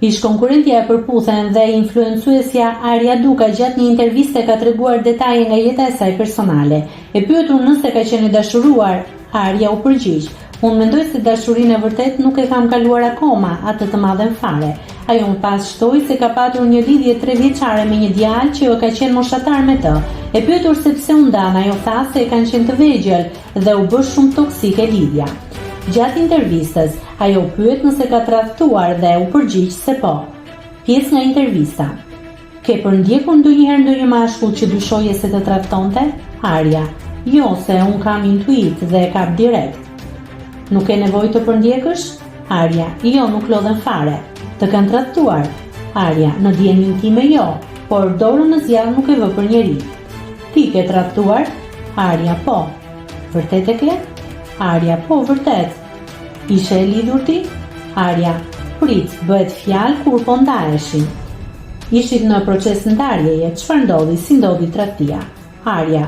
Ish konkurrentja e përputhen dhe influencuesja Arja Duka gjatë një interviste ka treguar detaje nga jeta e saj personale. E pyetur nëse ka qenë dashuruar, Arja u përgjigj: "Unë mendoj se dashurinë e vërtet nuk e kam kaluar akoma, atë të madhen fare." Ajo më pas shtoi se ka patur një lidhje 3 vjeçare me një djalë që jo ka qenë moshatar me të. E pyetur se pse u ndan, ajo tha se kanë qenë të vegjël dhe u bë shumë toksike lidhja. Gjatë intervistës, ajo pyet nëse ka tradhtuar dhe u përgjigj se po. Pjesë nga intervista: "Ke përndjekur ndonjëherë ndonjë mashkull që dyshoje se të tradhtonte?" Arja: "Jo, se unë kam intuit dhe e kap direkt." "Nuk ke nevojë të përndjekësh?" Arja: "Jo, nuk lodhen fare." "Të kanë tradhtuar?" Arja: "Në dijenin time jo, por dorën në zjarr nuk e vë për njeri." "Ti ke tradhtuar?" Arja: "Po." "Vërtet e ke?" Arja: "Po, vërtet." "Ishe e lidhur ti?" Arja: "Prit, bëhet fjalë kur po ndaheshin." "Ishit në proces ndarjeje, çfarë ndodhi, si ndodhi tradhtia?" Arja: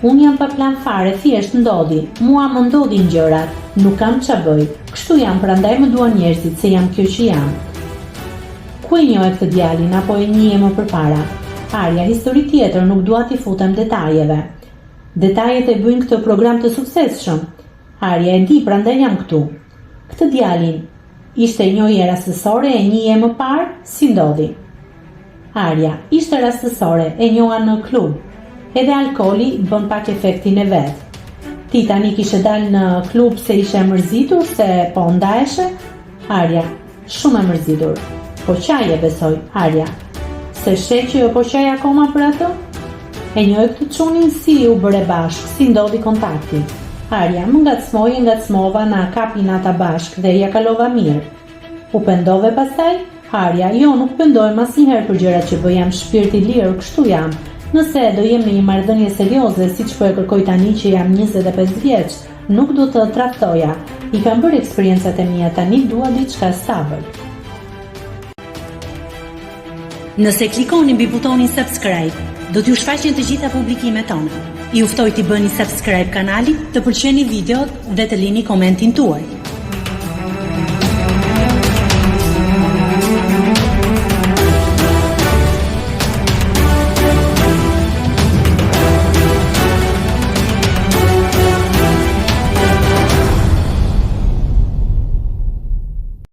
"Unë jam pa plan fare, thjesht ndodhi. Mua më ndodhin gjërat, nuk kam ç'a bëj. Kështu jam, prandaj më duan njerëzit, se jam kjo që jam." "Ku e njohë këtë djalin apo e njihje më përpara?" Arja: "Histori tjetër, nuk dua t'i futem detajeve." "Detajet e bëjnë këtë program të suksesshëm." Arja: "E di, prandaj jam këtu." "Këtë djalin ishte njohje rastësore, e njihje më parë, si ndodhi?" Arja: "Ishte rastësore, e njoha në klub. Edhe alkooli bën pak efektin e vet." "Ti tani kishe dalë në klub se ishe mërzitur se po ndaheshe?" Arja: "Shumë e mërzitur." "Po qaje besoj." Arja: "Se sheh që po qaj akoma për atë?" "E njoj këtë çunin, si u bëre bashk, si ndodhi kontakti?" Arja: "Më ngacmova, na kapin ata bashk dhe ja kalova mirë." "U pendove pastaj?" Arja: "Jo, nuk pendohem asnjëherë për gjërat që bëj, jam shpirt i lirë, kështu jam. Nëse do jem në një marrëdhënie serioze, siç po e kërkoj tani që jam 25 vjeç, nuk do të tradhtoja. I kam bërë eksperiencat e mia, tani dua diçka stabil." Nëse klikoni mbi butonin subscribe, do t'ju shfaqen të gjitha publikimet tona. Ju ftoj t'i bëni subscribe kanalit, të pëlqeni videot dhe të lini komentin tuaj.